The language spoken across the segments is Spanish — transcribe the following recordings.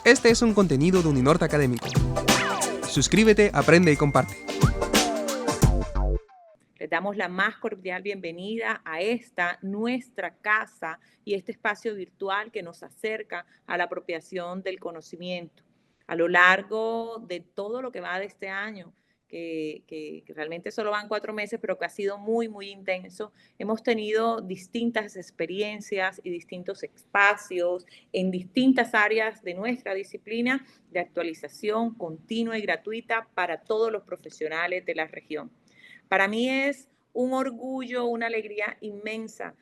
Este es un contenido de Uninorte Académico. Suscríbete, aprende y comparte. Les damos la más cordial bienvenida a esta, nuestra casa y este espacio virtual que nos acerca a la apropiación del conocimiento. A lo largo de todo lo que va de este año, que realmente solo van 4 meses, pero que ha sido muy, muy intenso, hemos tenido distintas experiencias y distintos espacios en distintas áreas de nuestra disciplina de actualización continua y gratuita para todos los profesionales de la región. Para mí es un orgullo, una alegría inmensa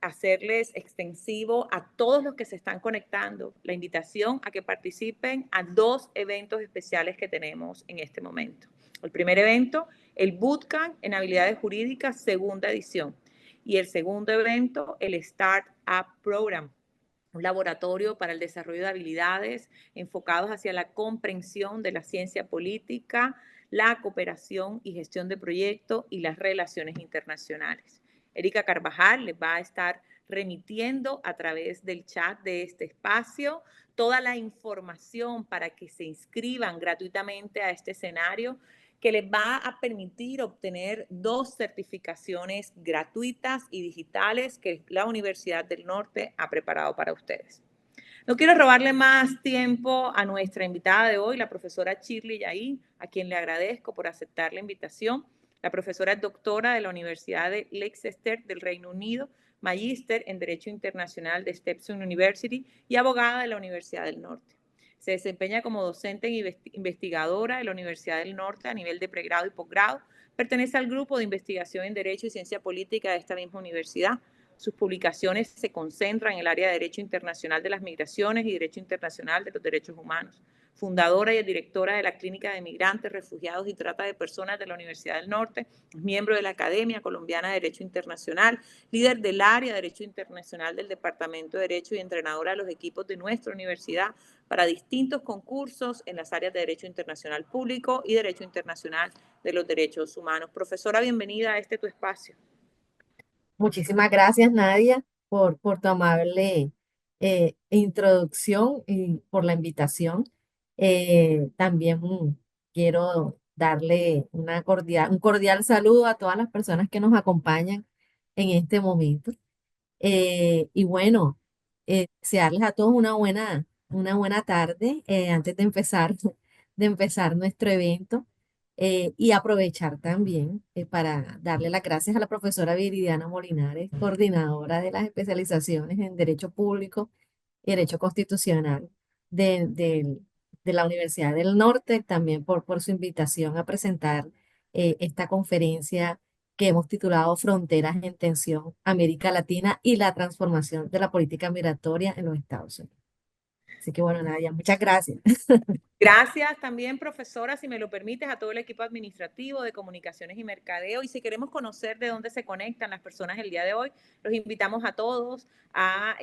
hacerles extensivo a todos los que se están conectando la invitación a que participen a 2 eventos especiales que tenemos en este momento. El primer evento, el Bootcamp en Habilidades Jurídicas, segunda edición. Y el segundo evento, el Startup Program, un laboratorio para el desarrollo de habilidades enfocados hacia la comprensión de la ciencia política, la cooperación y gestión de proyectos y las relaciones internacionales. Erika Carvajal les va a estar remitiendo a través del chat de este espacio toda la información para que se inscriban gratuitamente a este escenario que les va a permitir obtener 2 certificaciones gratuitas y digitales que la Universidad del Norte ha preparado para ustedes. No quiero robarle más tiempo a nuestra invitada de hoy, la profesora Shirley Yain, a quien le agradezco por aceptar la invitación. La profesora es doctora de la Universidad de Leicester del Reino Unido, magíster en Derecho Internacional de Stepson University y abogada de la Universidad del Norte. Se desempeña como docente e investigadora de la Universidad del Norte a nivel de pregrado y posgrado. Pertenece al grupo de investigación en Derecho y Ciencia Política de esta misma universidad. Sus publicaciones se concentran en el área de Derecho Internacional de las Migraciones y Derecho Internacional de los Derechos Humanos. Fundadora y directora de la Clínica de Migrantes, Refugiados y Trata de Personas de la Universidad del Norte, es miembro de la Academia Colombiana de Derecho Internacional, líder del área de Derecho Internacional del Departamento de Derecho y entrenadora de los equipos de nuestra universidad para distintos concursos en las áreas de Derecho Internacional Público y Derecho Internacional de los Derechos Humanos. Profesora, bienvenida a este tu espacio. Muchísimas gracias, Nadia, por tu amable introducción y por la invitación. También quiero darle un cordial saludo a todas las personas que nos acompañan en este momento. Y bueno, desearles a todos una buena tarde antes de empezar nuestro evento y aprovechar también para darle las gracias a la profesora Viridiana Molinares, coordinadora de las especializaciones en Derecho Público y Derecho Constitucional de, de- de la Universidad del Norte, también por su invitación a presentar esta conferencia que hemos titulado Fronteras en Tensión, América Latina y la transformación de la política migratoria en los Estados Unidos. Así que bueno, Nadia, muchas gracias. Gracias también, profesora, si me lo permites, a todo el equipo administrativo de comunicaciones y mercadeo. Y si queremos conocer de dónde se conectan las personas el día de hoy, los invitamos a todos a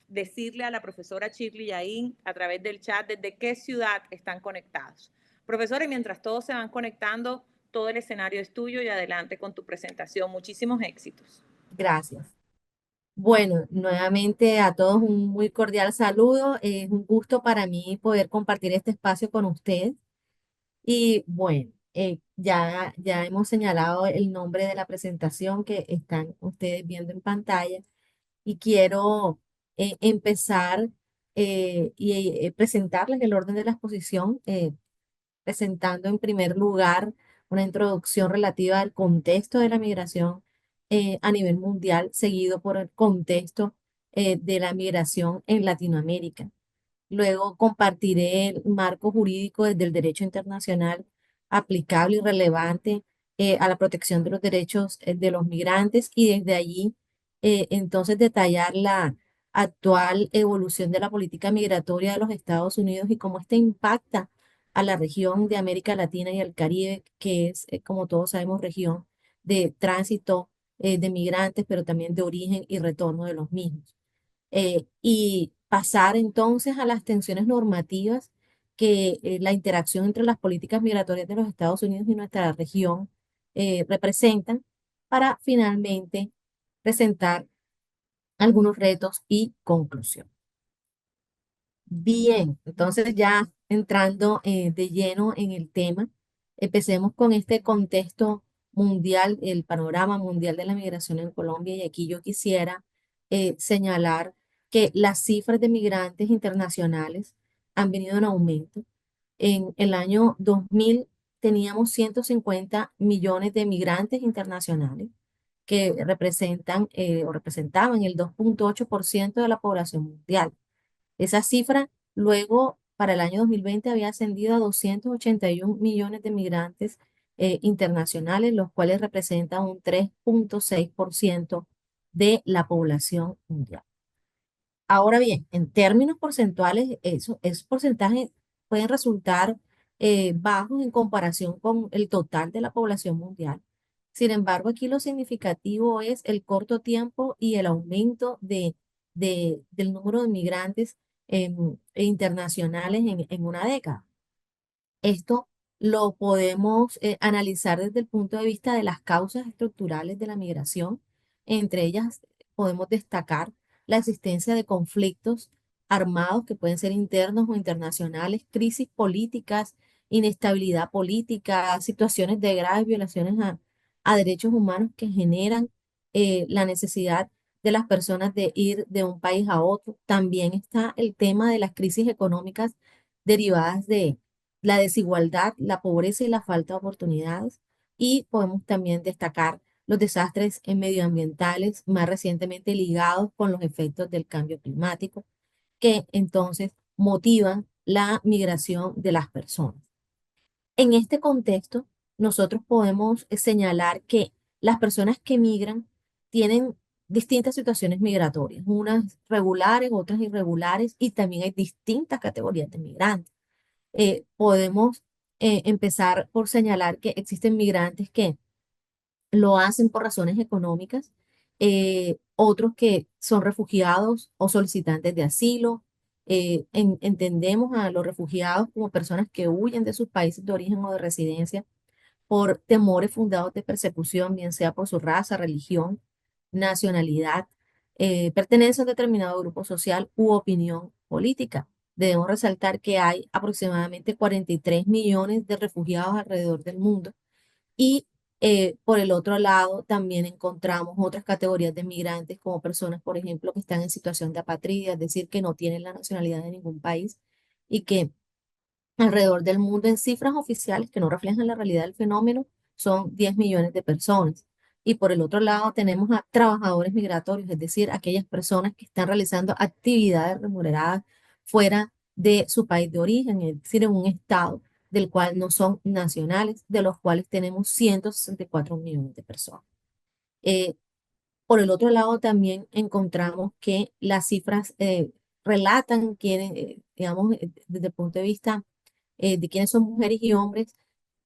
decirle a la profesora Shirley Yain a través del chat desde qué ciudad están conectados. Profesora, y mientras todos se van conectando, todo el escenario es tuyo y adelante con tu presentación. Muchísimos éxitos. Gracias. Bueno, nuevamente a todos un muy cordial saludo. Es un gusto para mí poder compartir este espacio con ustedes. Y bueno, ya hemos señalado el nombre de la presentación que están ustedes viendo en pantalla y quiero empezar y presentarles el orden de la exposición, presentando en primer lugar una introducción relativa al contexto de la migración a nivel mundial, seguido por el contexto de la migración en Latinoamérica. Luego compartiré el marco jurídico desde el derecho internacional aplicable y relevante a la protección de los derechos de los migrantes y desde allí entonces detallar la actual evolución de la política migratoria de los Estados Unidos y cómo ésta impacta a la región de América Latina y el Caribe, que es, como todos sabemos, región de tránsito de migrantes, pero también de origen y retorno de los mismos. Y pasar entonces a las tensiones normativas que la interacción entre las políticas migratorias de los Estados Unidos y nuestra región representan para finalmente presentar algunos retos y conclusiones. Bien, entonces ya entrando de lleno en el tema, empecemos con este contexto mundial, el panorama mundial de la migración en Colombia. Y aquí yo quisiera señalar que las cifras de migrantes internacionales han venido en aumento. En el año 2000 teníamos 150 millones de migrantes internacionales que representan o representaban el 2,8% de la población mundial. Esa cifra luego para el año 2020 había ascendido a 281 millones de migrantes internacionales, los cuales representan un 3,6% de la población mundial. Ahora bien, en términos porcentuales, esos porcentajes pueden resultar bajos en comparación con el total de la población mundial. Sin embargo, aquí lo significativo es el corto tiempo y el aumento del número de migrantes internacionales en una década. Esto lo podemos analizar desde el punto de vista de las causas estructurales de la migración. Entre ellas podemos destacar la existencia de conflictos armados que pueden ser internos o internacionales, crisis políticas, inestabilidad política, situaciones de graves violaciones a derechos humanos que generan la necesidad de las personas de ir de un país a otro. También está el tema de las crisis económicas derivadas de la desigualdad, la pobreza y la falta de oportunidades. Y podemos también destacar los desastres medioambientales más recientemente ligados con los efectos del cambio climático, que entonces motivan la migración de las personas. En este contexto, nosotros podemos señalar que las personas que migran tienen distintas situaciones migratorias, unas regulares, otras irregulares, y también hay distintas categorías de migrantes. Podemos empezar por señalar que existen migrantes que lo hacen por razones económicas, otros que son refugiados o solicitantes de asilo. Entendemos a los refugiados como personas que huyen de sus países de origen o de residencia por temores fundados de persecución, bien sea por su raza, religión, nacionalidad, pertenencia a un determinado grupo social u opinión política. Debemos resaltar que hay aproximadamente 43 millones de refugiados alrededor del mundo y por el otro lado también encontramos otras categorías de migrantes como personas, por ejemplo, que están en situación de apatridia, es decir, que no tienen la nacionalidad de ningún país y que alrededor del mundo en cifras oficiales que no reflejan la realidad del fenómeno, son 10 millones de personas. Y por el otro lado tenemos a trabajadores migratorios, es decir, aquellas personas que están realizando actividades remuneradas fuera de su país de origen, es decir, en un estado del cual no son nacionales, de los cuales tenemos 164 millones de personas. Eh, por el otro lado, también encontramos que las cifras relatan, digamos, desde el punto de vista de quiénes son mujeres y hombres,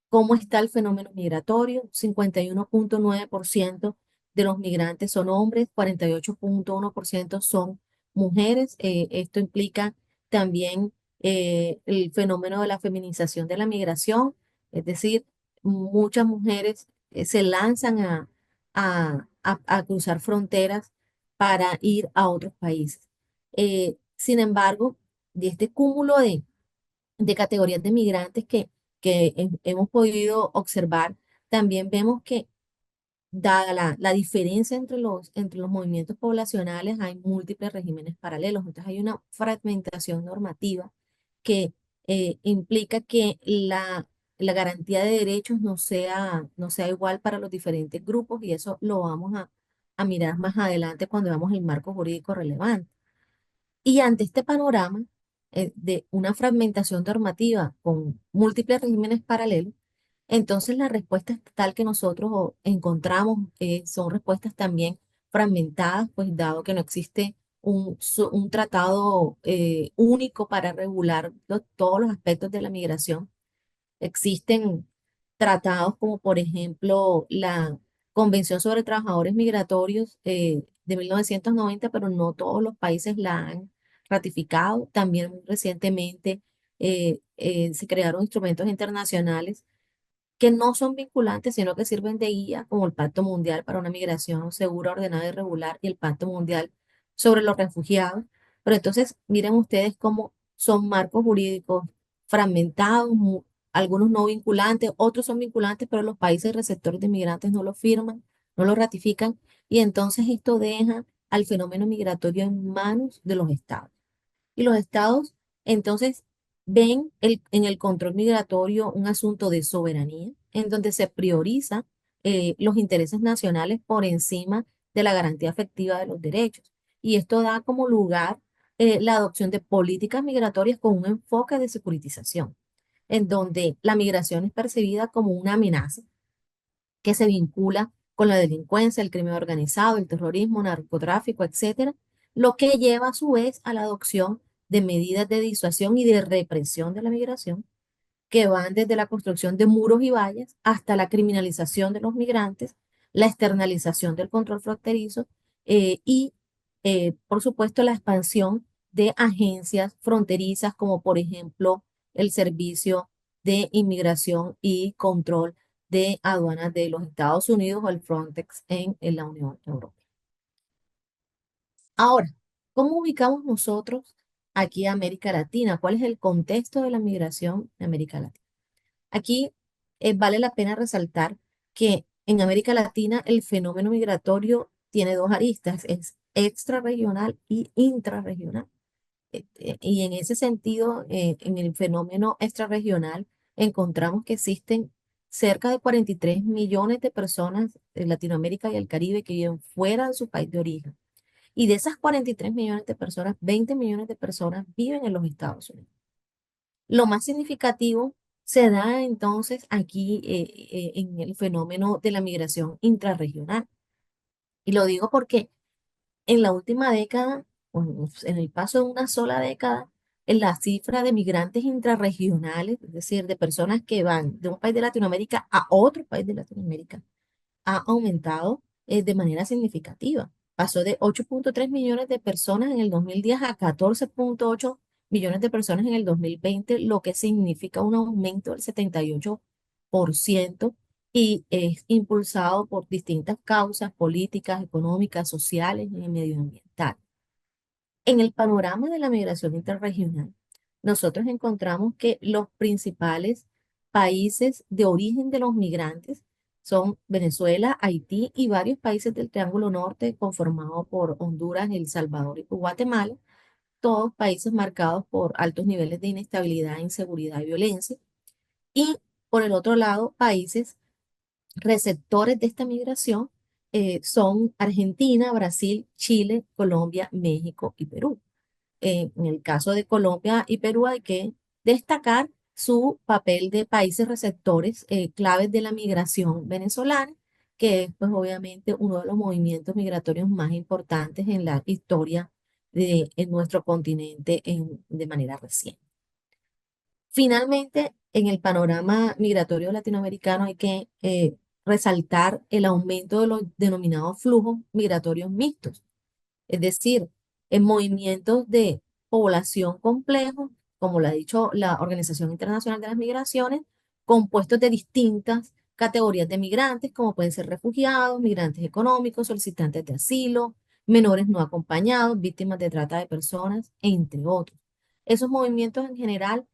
cómo está el fenómeno migratorio. 51,9% de los migrantes son hombres, 48,1% son mujeres. Esto implica también el fenómeno de la feminización de la migración, es decir, muchas mujeres se lanzan a cruzar fronteras para ir a otros países. Sin embargo, de este cúmulo de categorías de migrantes que hemos podido observar, también vemos que dada la diferencia entre los movimientos poblacionales, hay múltiples regímenes paralelos. Entonces hay una fragmentación normativa que implica que la garantía de derechos no sea igual para los diferentes grupos y eso lo vamos a mirar más adelante cuando veamos el marco jurídico relevante. Y ante este panorama de una fragmentación normativa con múltiples regímenes paralelos, entonces la respuesta estatal que nosotros encontramos son respuestas también fragmentadas, pues dado que no existe un tratado único para regular todos los aspectos de la migración. Existen tratados como por ejemplo la Convención sobre Trabajadores Migratorios de 1990, pero no todos los países la han ratificado. También muy recientemente se crearon instrumentos internacionales que no son vinculantes, sino que sirven de guía, como el Pacto Mundial para una Migración Segura, Ordenada y Regular y el Pacto Mundial sobre los Refugiados. Pero entonces, miren ustedes cómo son marcos jurídicos fragmentados, algunos no vinculantes, otros son vinculantes, pero los países receptores de migrantes no lo firman, no lo ratifican, y entonces esto deja al fenómeno migratorio en manos de los estados. Y los estados entonces ven en el control migratorio un asunto de soberanía, en donde se prioriza los intereses nacionales por encima de la garantía efectiva de los derechos. Y esto da como lugar la adopción de políticas migratorias con un enfoque de securitización, en donde la migración es percibida como una amenaza que se vincula con la delincuencia, el crimen organizado, el terrorismo, narcotráfico, etcétera, lo que lleva a su vez a la adopción de medidas de disuasión y de represión de la migración que van desde la construcción de muros y vallas hasta la criminalización de los migrantes, la externalización del control fronterizo por supuesto, la expansión de agencias fronterizas como por ejemplo el Servicio de Inmigración y Control de Aduanas de los Estados Unidos o el Frontex en la Unión Europea. Ahora, ¿cómo ubicamos nosotros aquí a América Latina? ¿Cuál es el contexto de la migración en América Latina? Aquí vale la pena resaltar que en América Latina el fenómeno migratorio tiene dos aristas, es extrarregional y intrarregional. Y en ese sentido, en el fenómeno extrarregional, encontramos que existen cerca de 43 millones de personas en Latinoamérica y el Caribe que viven fuera de su país de origen. Y de esas 43 millones de personas, 20 millones de personas viven en los Estados Unidos. Lo más significativo se da entonces aquí en el fenómeno de la migración intrarregional. Y lo digo porque en la última década, o en el paso de una sola década, en la cifra de migrantes intrarregionales, es decir, de personas que van de un país de Latinoamérica a otro país de Latinoamérica, ha aumentado de manera significativa. Pasó de 8.3 millones de personas en el 2010 a 14.8 millones de personas en el 2020, lo que significa un aumento del 78% y es impulsado por distintas causas políticas, económicas, sociales y medioambientales. En el panorama de la migración interregional, nosotros encontramos que los principales países de origen de los migrantes son Venezuela, Haití y varios países del Triángulo Norte conformados por Honduras, El Salvador y Guatemala, todos países marcados por altos niveles de inestabilidad, inseguridad y violencia. Y por el otro lado, países receptores de esta migración son Argentina, Brasil, Chile, Colombia, México y Perú. En el caso de Colombia y Perú hay que destacar su papel de países receptores claves de la migración venezolana, que es pues obviamente uno de los movimientos migratorios más importantes en la historia en nuestro continente de manera reciente. Finalmente, en el panorama migratorio latinoamericano hay que resaltar el aumento de los denominados flujos migratorios mixtos, es decir, en movimientos de población complejos, como lo ha dicho la Organización Internacional de las Migraciones, compuestos de distintas categorías de migrantes, como pueden ser refugiados, migrantes económicos, solicitantes de asilo, menores no acompañados, víctimas de trata de personas, entre otros. Esos movimientos en general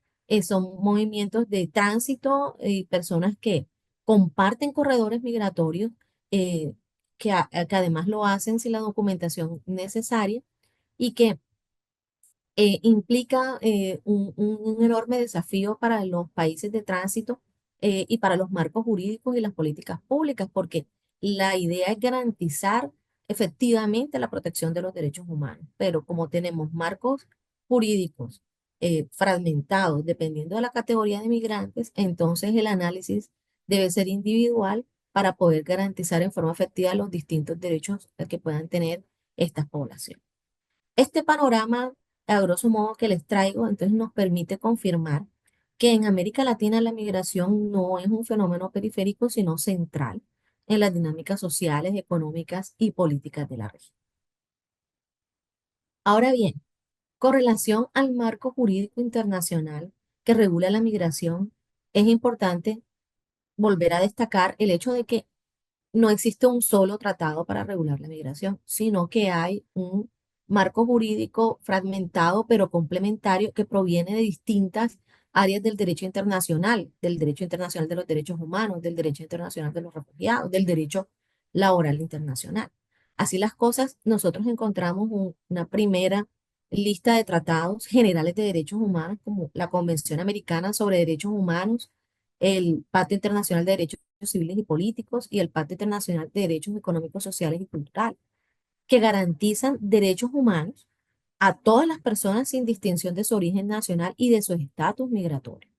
son movimientos de tránsito y personas que comparten corredores migratorios eh, que además lo hacen sin la documentación necesaria y que implica un enorme desafío para los países de tránsito y para los marcos jurídicos y las políticas públicas, porque la idea es garantizar efectivamente la protección de los derechos humanos, pero como tenemos marcos jurídicos fragmentados dependiendo de la categoría de migrantes, entonces el análisis debe ser individual para poder garantizar en forma efectiva los distintos derechos que puedan tener estas poblaciones. Este panorama, a grosso modo, que les traigo, entonces nos permite confirmar que en América Latina la migración no es un fenómeno periférico, sino central en las dinámicas sociales, económicas y políticas de la región. Ahora bien, con relación al marco jurídico internacional que regula la migración, es importante volver a destacar el hecho de que no existe un solo tratado para regular la migración, sino que hay un marco jurídico fragmentado pero complementario que proviene de distintas áreas del derecho internacional de los derechos humanos, del derecho internacional de los refugiados, del derecho laboral internacional. Así las cosas, nosotros encontramos una primera lista de tratados generales de derechos humanos, como la Convención Americana sobre Derechos Humanos, el Pacto Internacional de Derechos Civiles y Políticos y el Pacto Internacional de Derechos Económicos, Sociales y Culturales, que garantizan derechos humanos a todas las personas sin distinción de su origen nacional y de su estatus migratorio.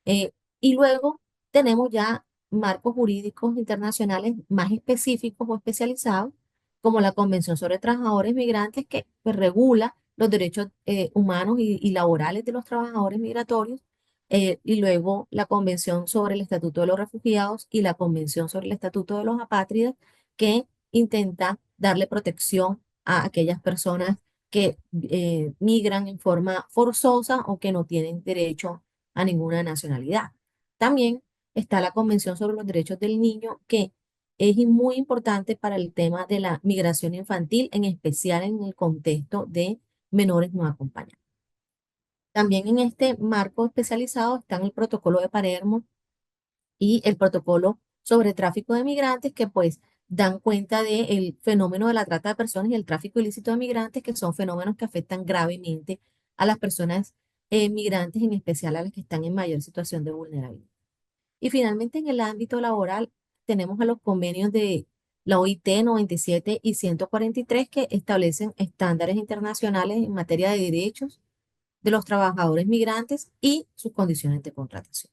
Eh, y luego tenemos ya marcos jurídicos internacionales más específicos o especializados, como la Convención sobre Trabajadores Migrantes, que pues, regula los derechos humanos y laborales de los trabajadores migratorios, y luego la Convención sobre el Estatuto de los Refugiados y la Convención sobre el Estatuto de los Apátridas, que intenta darle protección a aquellas personas que migran en forma forzosa o que no tienen derecho a ninguna nacionalidad. También está la Convención sobre los Derechos del Niño, que es muy importante para el tema de la migración infantil, en especial en el contexto de menores no acompañados. También en este marco especializado están el Protocolo de Palermo y el Protocolo sobre Tráfico de Migrantes, que pues dan cuenta del fenómeno de la trata de personas y el tráfico ilícito de migrantes, que son fenómenos que afectan gravemente a las personas migrantes, en especial a las que están en mayor situación de vulnerabilidad. Y finalmente, en el ámbito laboral, tenemos a los convenios de la OIT 97 y 143 que establecen estándares internacionales en materia de derechos de los trabajadores migrantes y sus condiciones de contratación.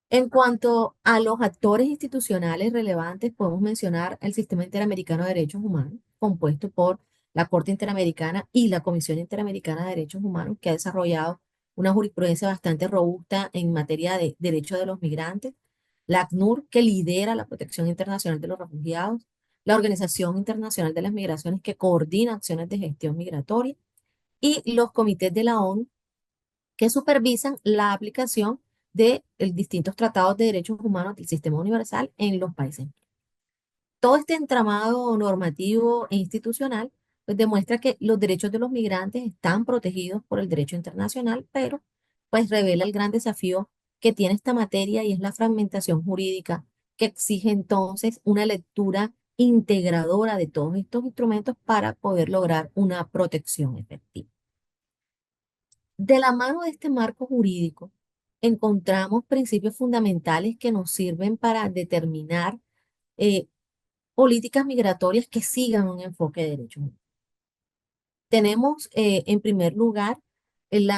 En cuanto a los actores institucionales relevantes, podemos mencionar el Sistema Interamericano de Derechos Humanos, compuesto por la Corte Interamericana y la Comisión Interamericana de Derechos Humanos, que ha desarrollado una jurisprudencia bastante robusta en materia de derechos de los migrantes, la ACNUR, que lidera la protección internacional de los refugiados, la Organización Internacional de las Migraciones, que coordina acciones de gestión migratoria, y los comités de la ONU, que supervisan la aplicación de distintos tratados de derechos humanos del sistema universal en los países. Todo este entramado normativo e institucional pues, demuestra que los derechos de los migrantes están protegidos por el derecho internacional, pero pues revela el gran desafío que tiene esta materia y es la fragmentación jurídica que exige entonces una lectura integradora de todos estos instrumentos para poder lograr una protección efectiva. De la mano de este marco jurídico, encontramos principios fundamentales que nos sirven para determinar eh, políticas migratorias que sigan un enfoque de derechos humanos. Tenemos, en primer lugar, el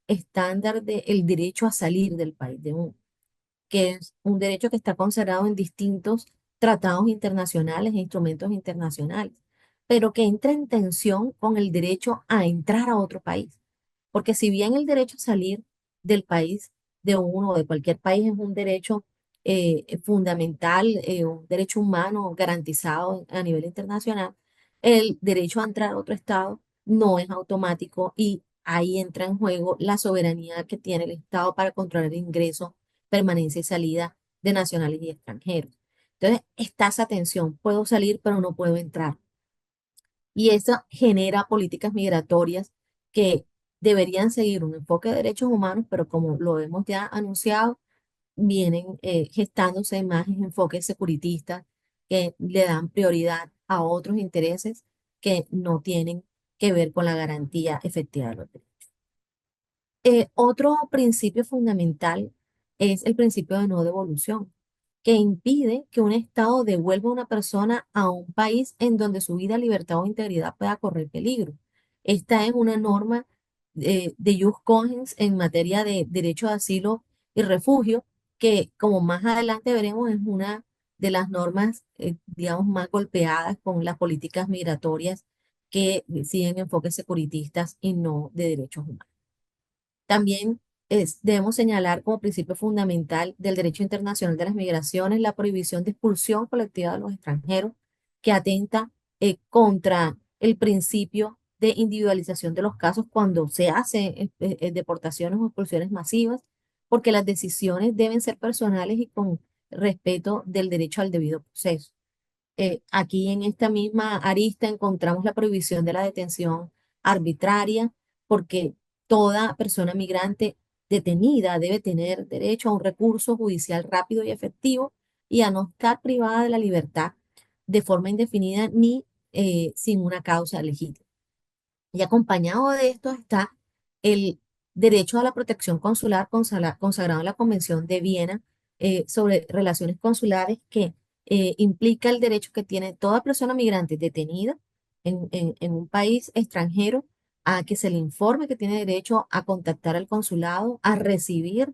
estándar del derecho a salir del país de uno, que es un derecho que está consagrado en distintos tratados internacionales e instrumentos internacionales, pero que entra en tensión con el derecho a entrar a otro país. Porque si bien el derecho a salir del país de uno o de cualquier país es un derecho fundamental, un derecho humano garantizado a nivel internacional, el derecho a entrar a otro estado no es automático y ahí entra en juego la soberanía que tiene el Estado para controlar el ingreso, permanencia y salida de nacionales y extranjeros. Entonces, está esa tensión, puedo salir, pero no puedo entrar. Y eso genera políticas migratorias que deberían seguir un enfoque de derechos humanos, pero como lo hemos ya anunciado, vienen gestándose más enfoques securitistas que le dan prioridad a otros intereses que no tienen que ver con la garantía efectiva de los derechos. Otro principio fundamental es el principio de no devolución, que impide que un Estado devuelva a una persona a un país en donde su vida, libertad o integridad pueda correr peligro. Esta es una norma de jus cogens en materia de derecho de asilo y refugio, que como más adelante veremos es una de las normas, digamos, más golpeadas con las políticas migratorias que siguen enfoques securitistas y no de derechos humanos. También debemos señalar como principio fundamental del derecho internacional de las migraciones la prohibición de expulsión colectiva de los extranjeros, que atenta contra el principio de individualización de los casos cuando se hacen deportaciones o expulsiones masivas, porque las decisiones deben ser personales y con respeto del derecho al debido proceso. aquí en esta misma arista encontramos la prohibición de la detención arbitraria, porque toda persona migrante detenida debe tener derecho a un recurso judicial rápido y efectivo y a no estar privada de la libertad de forma indefinida ni sin una causa legítima. Y acompañado de esto está el derecho a la protección consular consagrado en la Convención de Viena sobre relaciones consulares, que implica el derecho que tiene toda persona migrante detenida en un país extranjero a que se le informe que tiene derecho a contactar al consulado, a recibir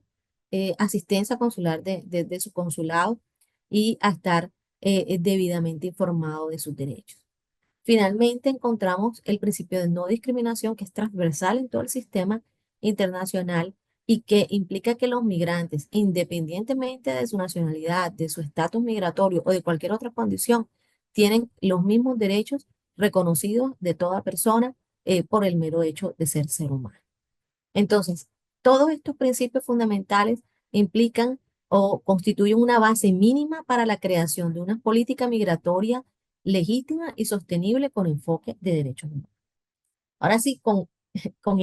asistencia consular de su consulado y a estar debidamente informado de sus derechos. Finalmente, encontramos el principio de no discriminación, que es transversal en todo el sistema internacional y que implica que los migrantes, independientemente de su nacionalidad, de su estatus migratorio o de cualquier otra condición, tienen los mismos derechos reconocidos de toda persona por el mero hecho de ser humano. Entonces, todos estos principios fundamentales implican o constituyen una base mínima para la creación de una política migratoria legítima y sostenible con enfoque de derechos humanos. Ahora sí, con con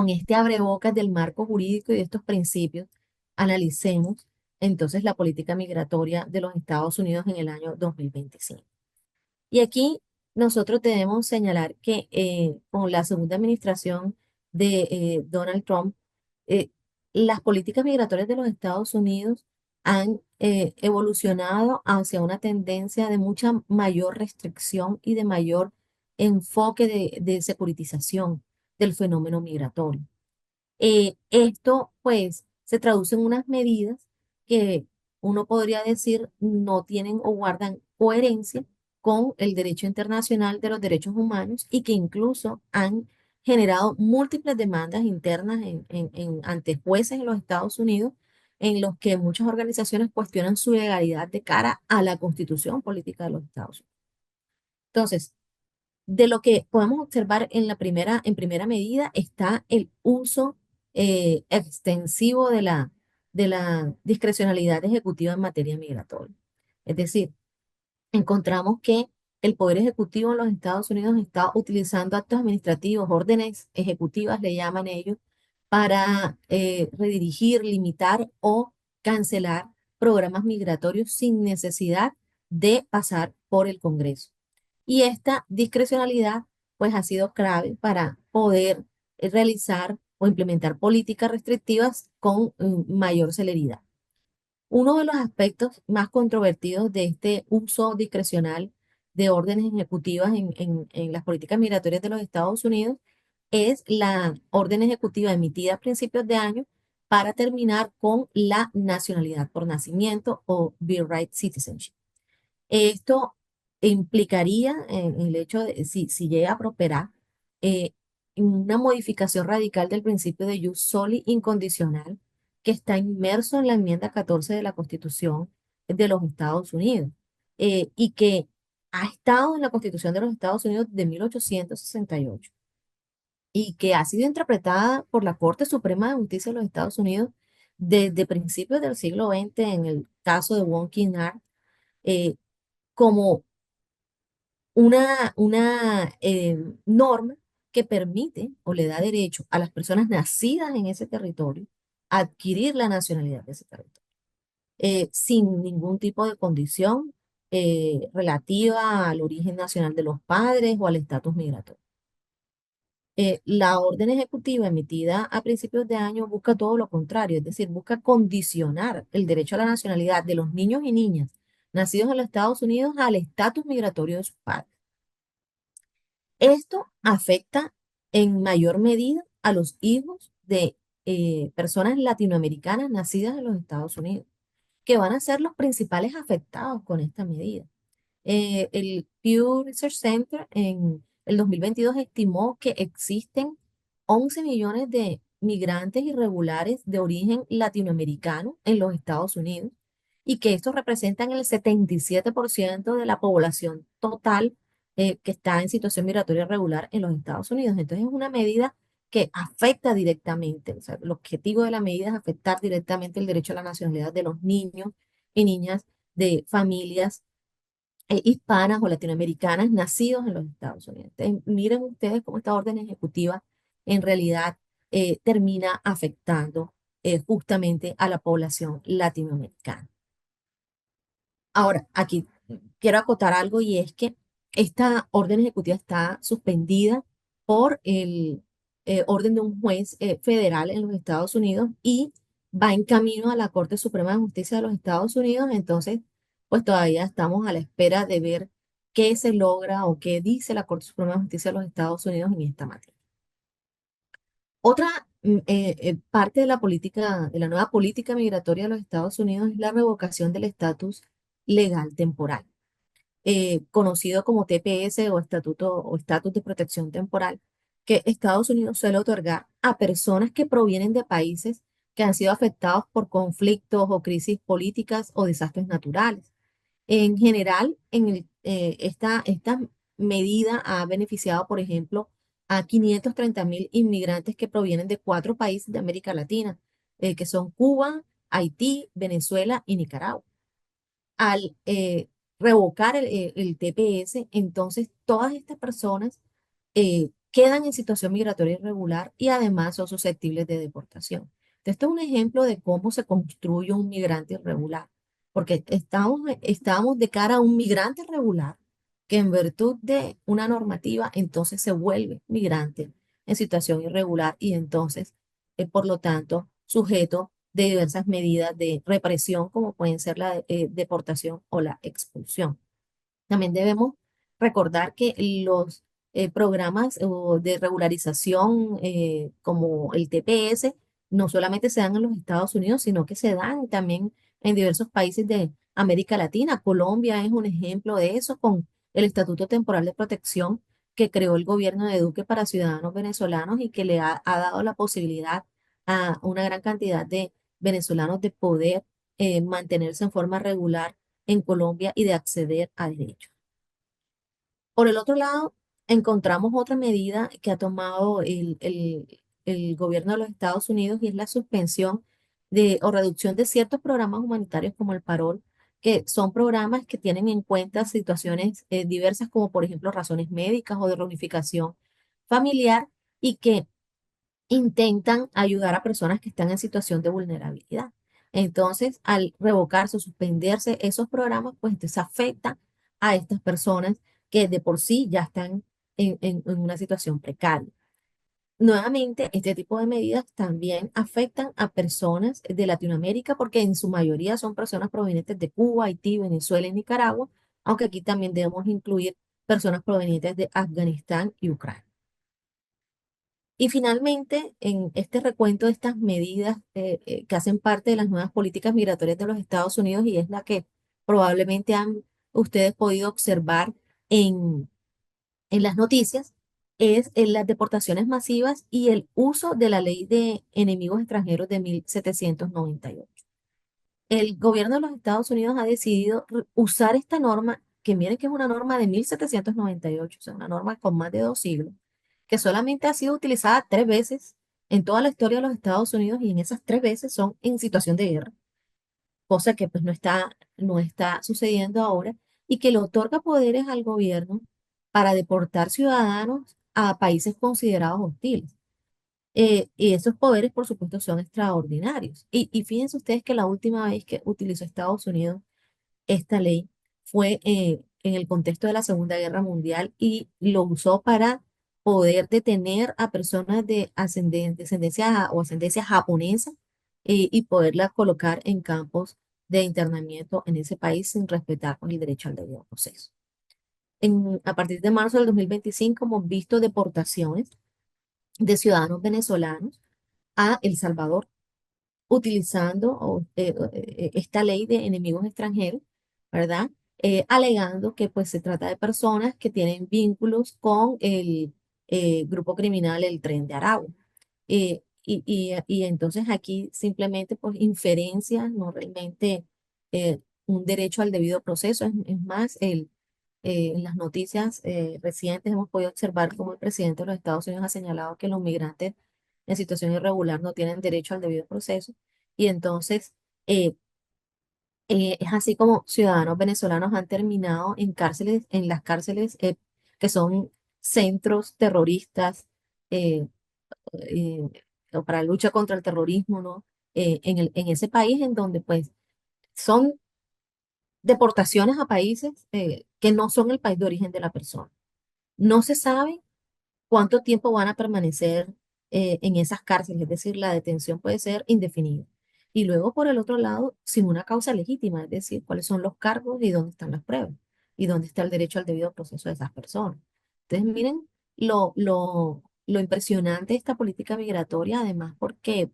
este abrebocas del marco jurídico y de estos principios, analicemos entonces la política migratoria de los Estados Unidos en el año 2025. Y aquí nosotros debemos señalar que con la segunda administración de Donald Trump, eh, las políticas migratorias de los Estados Unidos han evolucionado hacia una tendencia de mucha mayor restricción y de mayor enfoque de securitización del fenómeno migratorio. Esto, pues, se traduce en unas medidas que uno podría decir no tienen o guardan coherencia con el derecho internacional de los derechos humanos y que incluso han generado múltiples demandas internas ante jueces en los Estados Unidos, en los que muchas organizaciones cuestionan su legalidad de cara a la constitución política de los Estados Unidos. Entonces, de lo que podemos observar en primera medida está el uso extensivo de la discrecionalidad ejecutiva en materia migratoria. Es decir, encontramos que el Poder Ejecutivo en los Estados Unidos está utilizando actos administrativos, órdenes ejecutivas, le llaman ellos, para redirigir, limitar o cancelar programas migratorios sin necesidad de pasar por el Congreso. Y esta discrecionalidad, pues, ha sido clave para poder realizar o implementar políticas restrictivas con mayor celeridad. Uno de los aspectos más controvertidos de este uso discrecional de órdenes ejecutivas en las políticas migratorias de los Estados Unidos es la orden ejecutiva emitida a principios de año para terminar con la nacionalidad por nacimiento o Birthright Citizenship. Esto implicaría en el hecho de, si llega a prosperar, eh, una modificación radical del principio de jus soli incondicional que está inmerso en la enmienda 14 de la Constitución de los Estados Unidos, y que ha estado en la Constitución de los Estados Unidos de 1868 y que ha sido interpretada por la Corte Suprema de Justicia de los Estados Unidos desde principios del siglo XX en el caso de Wong Kim-Ark, como una norma que permite o le da derecho a las personas nacidas en ese territorio a adquirir la nacionalidad de ese territorio, sin ningún tipo de condición relativa al origen nacional de los padres o al estatus migratorio. La orden ejecutiva emitida a principios de año busca todo lo contrario, es decir, busca condicionar el derecho a la nacionalidad de los niños y niñas nacidos en los Estados Unidos al estatus migratorio de sus padres. Esto afecta en mayor medida a los hijos de personas latinoamericanas nacidas en los Estados Unidos, que van a ser los principales afectados con esta medida. El Pew Research Center en el 2022 estimó que existen 11 millones de migrantes irregulares de origen latinoamericano en los Estados Unidos y que estos representan el 77% de la población total que está en situación migratoria regular en los Estados Unidos. Entonces es una medida que afecta directamente, o sea, el objetivo de la medida es afectar directamente el derecho a la nacionalidad de los niños y niñas de familias hispanas o latinoamericanas nacidos en los Estados Unidos. Entonces, miren ustedes cómo esta orden ejecutiva en realidad termina afectando justamente a la población latinoamericana. Ahora, aquí quiero acotar algo y es que esta orden ejecutiva está suspendida por el orden de un juez federal en los Estados Unidos y va en camino a la Corte Suprema de Justicia de los Estados Unidos. Entonces, pues todavía estamos a la espera de ver qué se logra o qué dice la Corte Suprema de Justicia de los Estados Unidos en esta materia. Otra parte de la política, de la nueva política migratoria de los Estados Unidos es la revocación del estatus legal temporal, conocido como TPS o Estatuto o Estatus de Protección Temporal, que Estados Unidos suele otorgar a personas que provienen de países que han sido afectados por conflictos o crisis políticas o desastres naturales. En general, esta medida ha beneficiado, por ejemplo, a 530.000 inmigrantes que provienen de 4 países de América Latina, que son Cuba, Haití, Venezuela y Nicaragua. Al revocar el TPS, entonces todas estas personas quedan en situación migratoria irregular y además son susceptibles de deportación. Entonces, esto es un ejemplo de cómo se construye un migrante irregular, porque estamos de cara a un migrante regular que en virtud de una normativa entonces se vuelve migrante en situación irregular y entonces, por lo tanto, sujeto de diversas medidas de represión, como pueden ser la deportación o la expulsión. También debemos recordar que los programas de regularización como el TPS no solamente se dan en los Estados Unidos, sino que se dan también en diversos países de América Latina. Colombia es un ejemplo de eso con el Estatuto Temporal de Protección que creó el gobierno de Duque para ciudadanos venezolanos y que le ha dado la posibilidad a una gran cantidad de venezolanos de poder mantenerse en forma regular en Colombia y de acceder a derechos. Por el otro lado, encontramos otra medida que ha tomado el gobierno de los Estados Unidos y es la suspensión o reducción de ciertos programas humanitarios como el Parol, que son programas que tienen en cuenta situaciones diversas como por ejemplo razones médicas o de reunificación familiar y que intentan ayudar a personas que están en situación de vulnerabilidad. Entonces, al revocarse o suspenderse esos programas, pues entonces afecta a estas personas que de por sí ya están en una situación precaria. Nuevamente, este tipo de medidas también afectan a personas de Latinoamérica porque en su mayoría son personas provenientes de Cuba, Haití, Venezuela y Nicaragua, aunque aquí también debemos incluir personas provenientes de Afganistán y Ucrania. Y finalmente, en este recuento de estas medidas que hacen parte de las nuevas políticas migratorias de los Estados Unidos y es la que probablemente han ustedes podido observar en, en las noticias, es en las deportaciones masivas y el uso de la ley de enemigos extranjeros de 1798. El gobierno de los Estados Unidos ha decidido usar esta norma, que miren que es una norma de 1798, o sea, una norma con más de 2 siglos que solamente ha sido utilizada 3 veces en toda la historia de los Estados Unidos y en esas 3 veces son en situación de guerra, cosa que pues no está sucediendo ahora y que le otorga poderes al gobierno para deportar ciudadanos a países considerados hostiles. Y esos poderes, por supuesto, son extraordinarios. Y fíjense ustedes que la última vez que utilizó Estados Unidos esta ley fue en el contexto de la Segunda Guerra Mundial y lo usó para poder detener a personas de descendencia o ascendencia japonesa y poderla colocar en campos de internamiento en ese país sin respetar pues, el derecho al debido proceso. A partir de marzo del 2025 hemos visto deportaciones de ciudadanos venezolanos a El Salvador utilizando esta ley de enemigos extranjeros, ¿verdad? Alegando que pues se trata de personas que tienen vínculos con el grupo criminal El Tren de Aragua. Y entonces aquí simplemente pues inferencias, no realmente un derecho al debido proceso. Es más, en las noticias recientes hemos podido observar cómo el presidente de los Estados Unidos ha señalado que los migrantes en situación irregular no tienen derecho al debido proceso. Y entonces, eh, Es así como ciudadanos venezolanos han terminado en cárceles, en las cárceles que son centros terroristas eh, eh, o para lucha contra el terrorismo, ¿no? En ese país en donde pues son deportaciones a países que no son el país de origen de la persona. No se sabe cuánto tiempo van a permanecer en esas cárceles, es decir, la detención puede ser indefinida. Y luego, por el otro lado, sin una causa legítima, es decir, cuáles son los cargos y dónde están las pruebas y dónde está el derecho al debido proceso de esas personas. Entonces, miren lo impresionante de esta política migratoria, además, porque,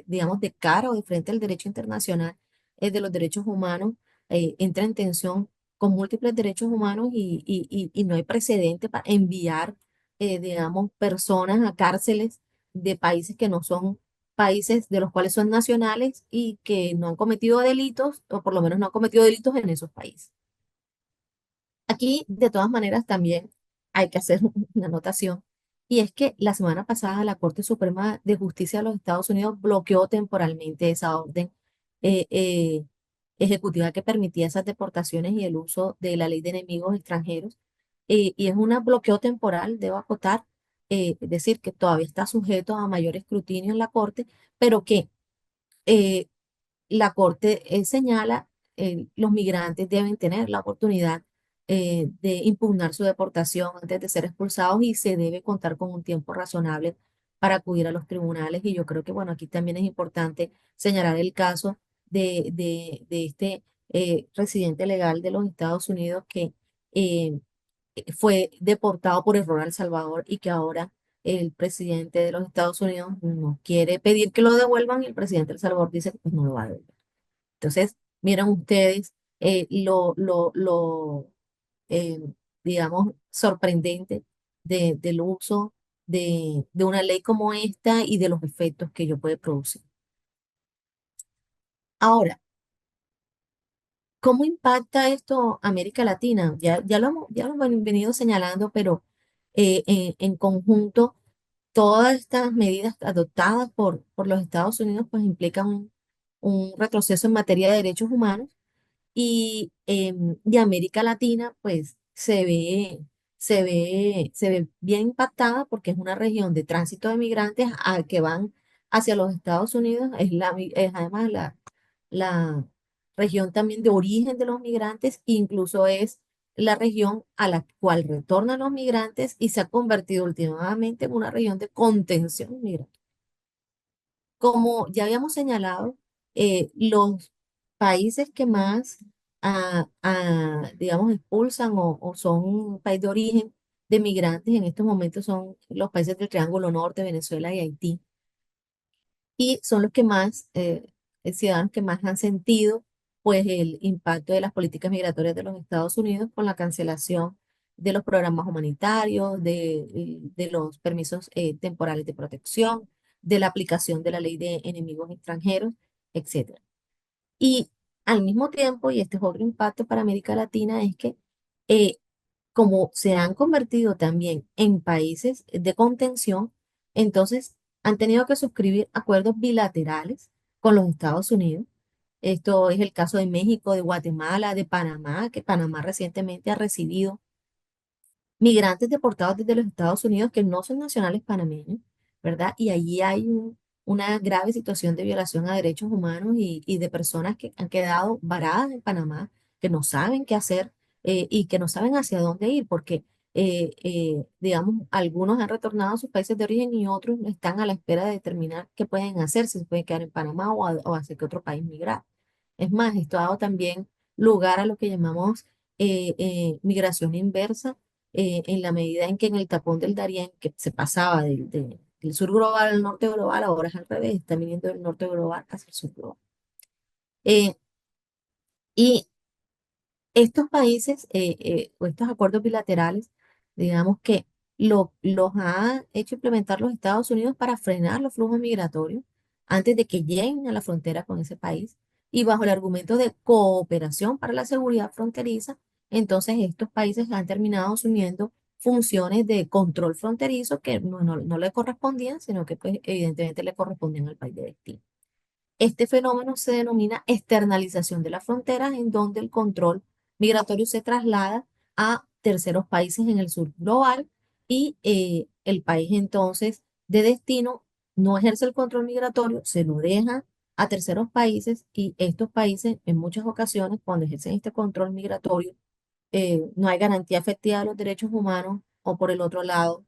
digamos, de cara o de frente al derecho internacional de los derechos humanos, entra en tensión con múltiples derechos humanos y no hay precedente para enviar digamos, personas a cárceles de países que no son países de los cuales son nacionales y que no han cometido delitos, o por lo menos no han cometido delitos en esos países. Aquí, de todas maneras, también hay que hacer una anotación, y es que la semana pasada la Corte Suprema de Justicia de los Estados Unidos bloqueó temporalmente esa orden eh, eh, ejecutiva que permitía esas deportaciones y el uso de la ley de enemigos extranjeros. Y es un bloqueo temporal, debo acotar, es decir, que todavía está sujeto a mayor escrutinio en la Corte, pero que eh, la Corte señala los migrantes deben tener la oportunidad de impugnar su deportación antes de ser expulsados y se debe contar con un tiempo razonable para acudir a los tribunales. Y yo creo que, bueno, aquí también es importante señalar el caso de este residente legal de los Estados Unidos que eh, fue deportado por error a El Salvador y que ahora el presidente de los Estados Unidos no quiere pedir que lo devuelvan y el presidente de El Salvador dice que pues no lo va a devolver. Entonces, miren ustedes lo eh, digamos, sorprendente del uso de una ley como esta y de los efectos que ello puede producir. Ahora, ¿cómo impacta esto a América Latina? Ya lo hemos venido señalando, pero en conjunto, todas estas medidas adoptadas por los Estados Unidos pues implican un retroceso en materia de derechos humanos y de América Latina, pues se ve bien impactada porque es una región de tránsito de migrantes que van hacia los Estados Unidos. Es además la región también de origen de los migrantes, incluso es la región a la cual retornan los migrantes y se ha convertido últimamente en una región de contención migratoria. Como ya habíamos señalado, los países que más, digamos, expulsan o son un país de origen de migrantes en estos momentos son los países del Triángulo Norte, Venezuela y Haití. Y son los que más, ciudadanos que más han sentido, pues, el impacto de las políticas migratorias de los Estados Unidos con la cancelación de los programas humanitarios, de los permisos temporales de protección, de la aplicación de la ley de enemigos extranjeros, etcétera. Y al mismo tiempo, y este es otro impacto para América Latina, es que eh, como se han convertido también en países de contención, entonces han tenido que suscribir acuerdos bilaterales con los Estados Unidos. Esto es el caso de México, de Guatemala, de Panamá, que Panamá recientemente ha recibido migrantes deportados desde los Estados Unidos que no son nacionales panameños, ¿verdad? Y allí hay una grave situación de violación a derechos humanos y de personas que han quedado varadas en Panamá, que no saben qué hacer y que no saben hacia dónde ir, porque, digamos, algunos han retornado a sus países de origen y otros están a la espera de determinar qué pueden hacer, si se pueden quedar en Panamá o hacia qué otro país migrar. Es más, esto ha dado también lugar a lo que llamamos migración inversa en la medida en que en el tapón del Darién, que se pasaba del sur global al norte global, ahora es al revés, está viniendo del norte global hacia el sur global. Eh, y estos países o estos acuerdos bilaterales, digamos que los ha hecho implementar los Estados Unidos para frenar los flujos migratorios antes de que lleguen a la frontera con ese país y bajo el argumento de cooperación para la seguridad fronteriza, entonces estos países han terminado asumiendo funciones de control fronterizo que no le correspondían, sino que pues evidentemente le correspondían al país de destino. Este fenómeno se denomina externalización de las fronteras, en donde el control migratorio se traslada a terceros países en el sur global y el país entonces de destino no ejerce el control migratorio, se lo deja a terceros países y estos países en muchas ocasiones cuando ejercen este control migratorio no hay garantía efectiva de los derechos humanos o por el otro lado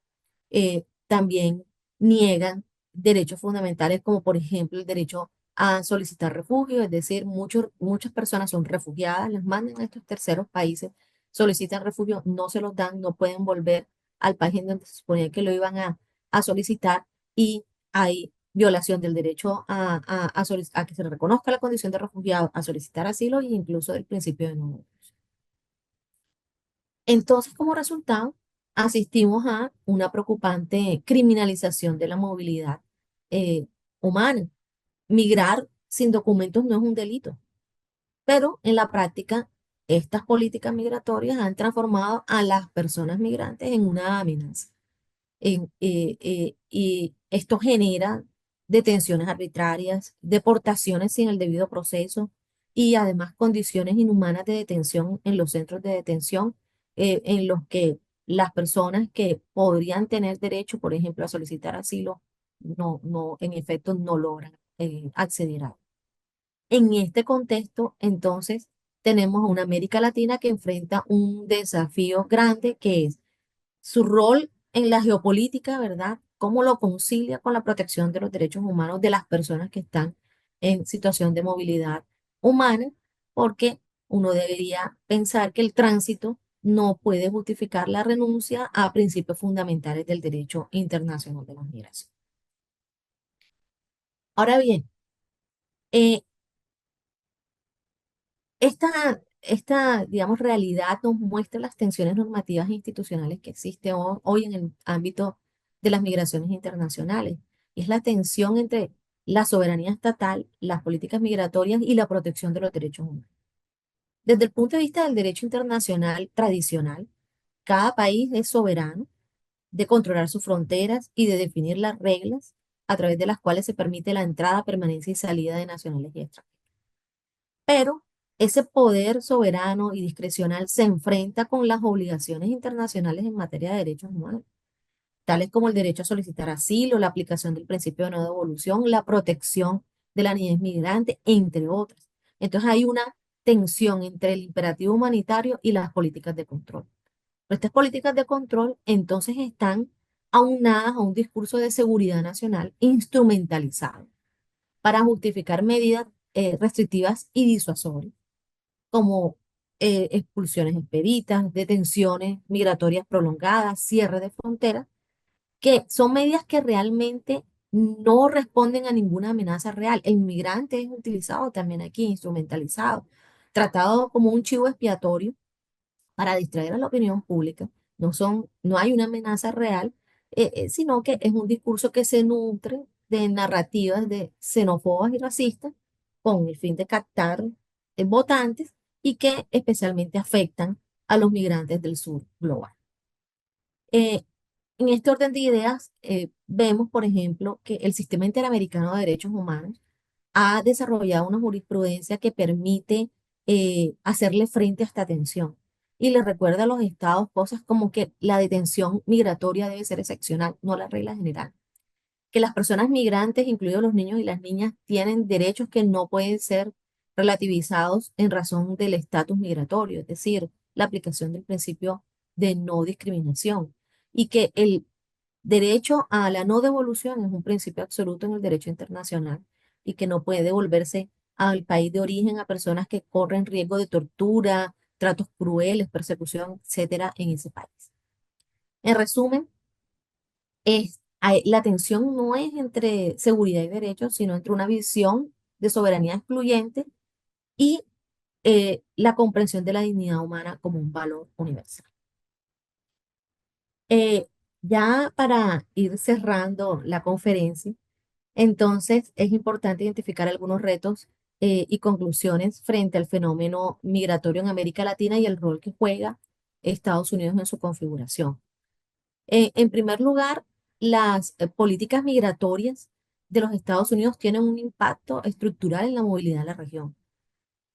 también niegan derechos fundamentales como por ejemplo el derecho a solicitar refugio, es decir, muchas personas son refugiadas, las mandan a estos terceros países, solicitan refugio, no se los dan, no pueden volver al país en donde se suponía que lo iban a solicitar y hay violación del derecho a que se le reconozca la condición de refugiado, a solicitar asilo e incluso del principio de no devolución. Entonces, como resultado, asistimos a una preocupante criminalización de la movilidad eh, humana. Migrar sin documentos no es un delito, pero en la práctica, estas políticas migratorias han transformado a las personas migrantes en una amenaza y esto genera detenciones arbitrarias, deportaciones sin el debido proceso y además condiciones inhumanas de detención en los centros de detención en los que las personas que podrían tener derecho, por ejemplo, a solicitar asilo, en efecto, no logran acceder a. En este contexto, entonces, tenemos a una América Latina que enfrenta un desafío grande que es su rol en la geopolítica, ¿verdad? ¿Cómo lo concilia con la protección de los derechos humanos de las personas que están en situación de movilidad humana? Porque uno debería pensar que el tránsito no puede justificar la renuncia a principios fundamentales del derecho internacional de la migración. Ahora bien, eh, digamos, realidad nos muestra las tensiones normativas e institucionales que existen hoy en el ámbito de las migraciones internacionales. Es la tensión entre la soberanía estatal, las políticas migratorias y la protección de los derechos humanos. Desde el punto de vista del derecho internacional tradicional, cada país es soberano de controlar sus fronteras y de definir las reglas a través de las cuales se permite la entrada, permanencia y salida de nacionales y extranjeros. Pero ese poder soberano y discrecional se enfrenta con las obligaciones internacionales en materia de derechos humanos, tales como el derecho a solicitar asilo, la aplicación del principio de no devolución, la protección de la niñez migrante, entre otras. Entonces hay una tensión entre el imperativo humanitario y las políticas de control. Pero estas políticas de control entonces están aunadas a un discurso de seguridad nacional instrumentalizado para justificar medidas restrictivas y disuasorias como expulsiones expeditas, detenciones migratorias prolongadas, cierre de fronteras, que son medidas que realmente no responden a ninguna amenaza real. El migrante es utilizado también aquí, instrumentalizado, tratado como un chivo expiatorio para distraer a la opinión pública. No hay una amenaza real, sino que es un discurso que se nutre de narrativas de xenófobas y racistas con el fin de captar votantes y que especialmente afectan a los migrantes del sur global. Eh, en este orden de ideas, vemos, por ejemplo, que el Sistema Interamericano de Derechos Humanos ha desarrollado una jurisprudencia que permite hacerle frente a esta tensión y le recuerda a los estados cosas como que la detención migratoria debe ser excepcional, no la regla general. Que las personas migrantes, incluidos los niños y las niñas, tienen derechos que no pueden ser relativizados en razón del estatus migratorio, es decir, la aplicación del principio de no discriminación y que el derecho a la no devolución es un principio absoluto en el derecho internacional y que no puede devolverse al país de origen a personas que corren riesgo de tortura, tratos crueles, persecución, etcétera, en ese país. En resumen, la tensión no es entre seguridad y derechos, sino entre una visión de soberanía excluyente y la comprensión de la dignidad humana como un valor universal. Eh, ya para ir cerrando la conferencia, entonces es importante identificar algunos retos y conclusiones frente al fenómeno migratorio en América Latina y el rol que juega Estados Unidos en su configuración. En primer lugar, las políticas migratorias de los Estados Unidos tienen un impacto estructural en la movilidad de la región.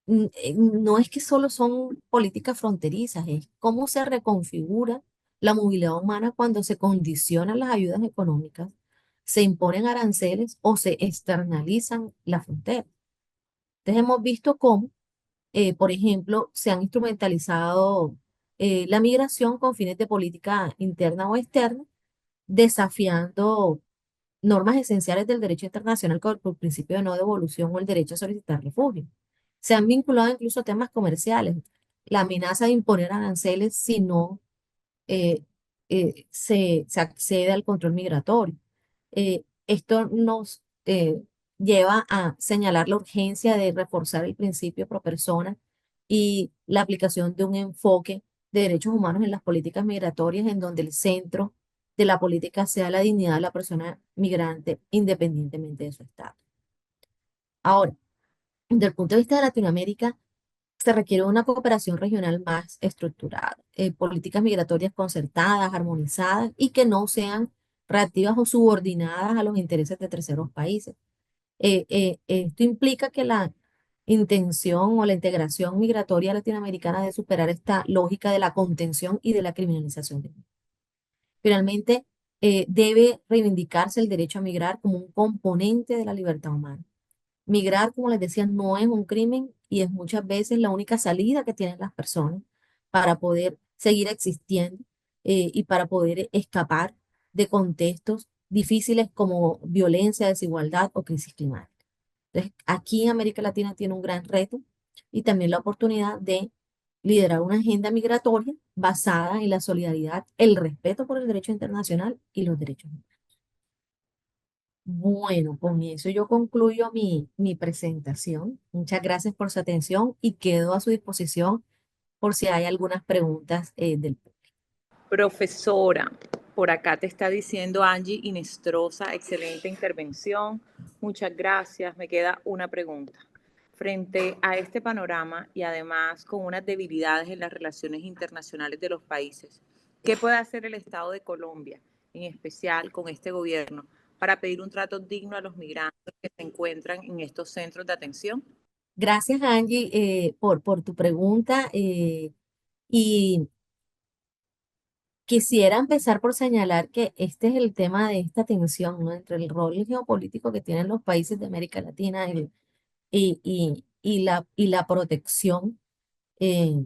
No es que solo son políticas fronterizas, es cómo se reconfigura la movilidad humana cuando se condicionan las ayudas económicas, se imponen aranceles o se externalizan las fronteras. Entonces hemos visto cómo, por ejemplo, se han instrumentalizado la migración con fines de política interna o externa, desafiando normas esenciales del derecho internacional como el principio de no devolución o el derecho a solicitar refugio. Se han vinculado incluso a temas comerciales, la amenaza de imponer aranceles si no eh, se accede al control migratorio. Esto nos lleva a señalar la urgencia de reforzar el principio pro persona y la aplicación de un enfoque de derechos humanos en las políticas migratorias, en donde el centro de la política sea la dignidad de la persona migrante, independientemente de su estado. Ahora, desde el punto de vista de Latinoamérica, se requiere una cooperación regional más estructurada, políticas migratorias concertadas, armonizadas y que no sean reactivas o subordinadas a los intereses de terceros países. Esto implica que la intención o la integración migratoria latinoamericana debe superar esta lógica de la contención y de la criminalización. Finalmente, debe reivindicarse el derecho a migrar como un componente de la libertad humana. Migrar, como les decía, no es un crimen y es muchas veces la única salida que tienen las personas para poder seguir existiendo y para poder escapar de contextos difíciles como violencia, desigualdad o crisis climática. Entonces, aquí en América Latina tiene un gran reto y también la oportunidad de liderar una agenda migratoria basada en la solidaridad, el respeto por el derecho internacional y los derechos humanos. Bueno, con eso yo concluyo mi presentación. Muchas gracias por su atención y quedo a su disposición por si hay algunas preguntas del público. Profesora, por acá te está diciendo Angie Inestrosa, excelente intervención. Muchas gracias. Me queda una pregunta. Frente a este panorama y además con unas debilidades en las relaciones internacionales de los países, ¿qué puede hacer el Estado de Colombia, en especial con este gobierno, para pedir un trato digno a los migrantes que se encuentran en estos centros de atención? Gracias, Angie, por tu pregunta. Y quisiera empezar por señalar que este es el tema de esta tensión, ¿no? Entre el rol geopolítico que tienen los países de América Latina y la protección eh,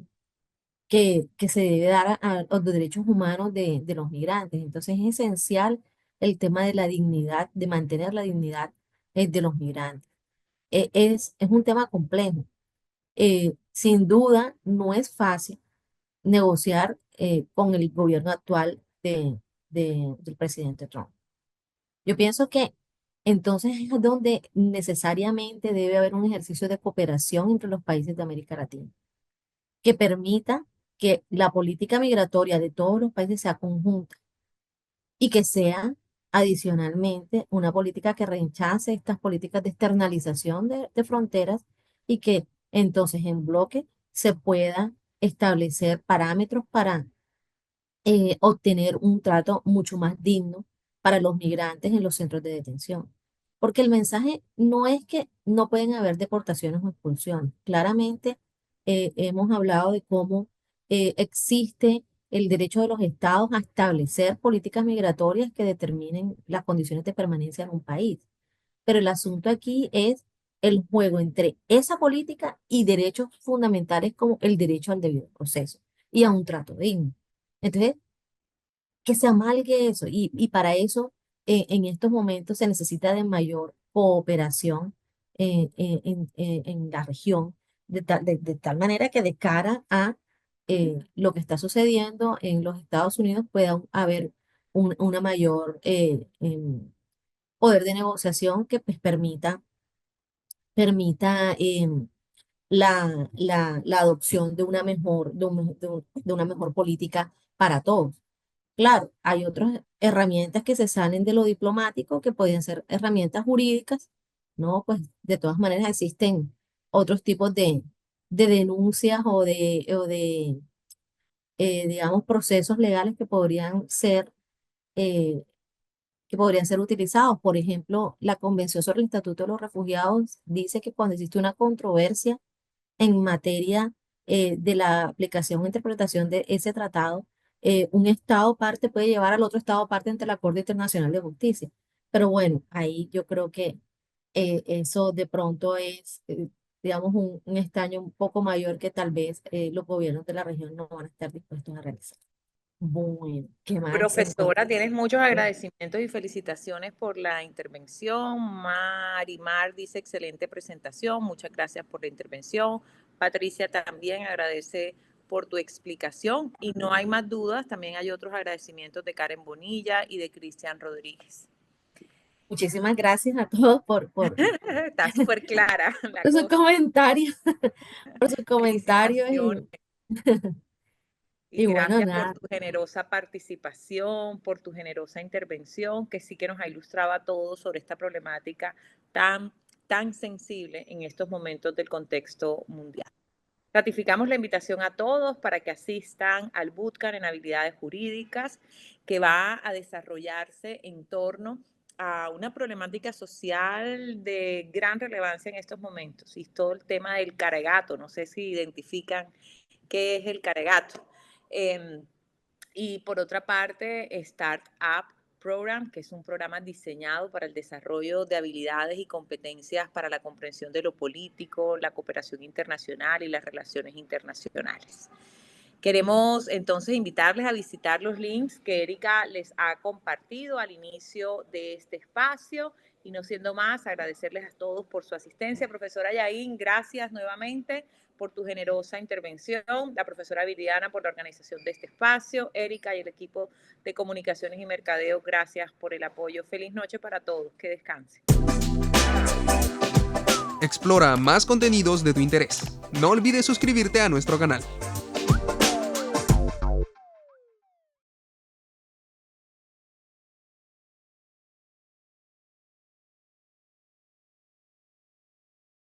que se debe dar a los derechos humanos de los migrantes. Entonces es esencial el tema de la dignidad, de mantener la dignidad de los migrantes. Es un tema complejo. Sin duda, no es fácil negociar con el gobierno actual del presidente Trump. Yo pienso que entonces es donde necesariamente debe haber un ejercicio de cooperación entre los países de América Latina, que permita que la política migratoria de todos los países sea conjunta y que sea adicionalmente una política que rechace estas políticas de externalización de fronteras y que entonces en bloque se pueda establecer parámetros para obtener un trato mucho más digno para los migrantes en los centros de detención. Porque el mensaje no es que no pueden haber deportaciones o expulsiones. Claramente hemos hablado de cómo existe el derecho de los estados a establecer políticas migratorias que determinen las condiciones de permanencia en un país. Pero el asunto aquí es el juego entre esa política y derechos fundamentales como el derecho al debido proceso y a un trato digno. Entonces, que se amalgue eso. Y para eso, en estos momentos se necesita de mayor cooperación en la región, de tal manera que de cara a lo que está sucediendo en los Estados Unidos pueda haber una mayor poder de negociación que pues, permita la adopción de una mejor, de una mejor política para todos. Claro, hay otras herramientas que se salen de lo diplomático, que pueden ser herramientas jurídicas, ¿no? Pues de todas maneras existen otros tipos de denuncias digamos, procesos legales que podrían ser eh, que podrían ser utilizados. Por ejemplo, la Convención sobre el Estatuto de los Refugiados dice que cuando existe una controversia en materia de la aplicación e interpretación de ese tratado, un Estado parte puede llevar al otro Estado parte ante la Corte Internacional de Justicia. Pero bueno, ahí yo creo que eso de pronto es, digamos, un estaño un poco mayor que tal vez los gobiernos de la región no van a estar dispuestos a realizar. Bueno, ¿qué más se Profesora, encuentra? tienes muchos agradecimientos y felicitaciones por la intervención. Marimar dice excelente presentación, muchas gracias por la intervención. Patricia también agradece por tu explicación y no hay más dudas, también hay otros agradecimientos de Karen Bonilla y de Cristian Rodríguez. Muchísimas gracias a todos Está súper clara la por sus cosa. comentarios, por sus comentarios Felicitaciones. Y y bueno, gracias por nada, tu generosa participación, por tu generosa intervención, que sí que nos ha ilustrado a todos sobre esta problemática tan sensible en estos momentos del contexto mundial. Ratificamos la invitación a todos para que asistan al bootcamp en habilidades jurídicas que va a desarrollarse en torno a una problemática social de gran relevancia en estos momentos y todo el tema del caregato. No sé si identifican qué es el caregato. Y por otra parte, Startup Program, que es un programa diseñado para el desarrollo de habilidades y competencias para la comprensión de lo político, la cooperación internacional y las relaciones internacionales. Queremos entonces invitarles a visitar los links que Erika les ha compartido al inicio de este espacio y no siendo más, agradecerles a todos por su asistencia. Profesora Yaín, gracias nuevamente por tu generosa intervención, la profesora Viridiana por la organización de este espacio, Erika y el equipo de comunicaciones y mercadeo, gracias por el apoyo. Feliz noche para todos, que descansen. Explora más contenidos de tu interés. No olvides suscribirte a nuestro canal.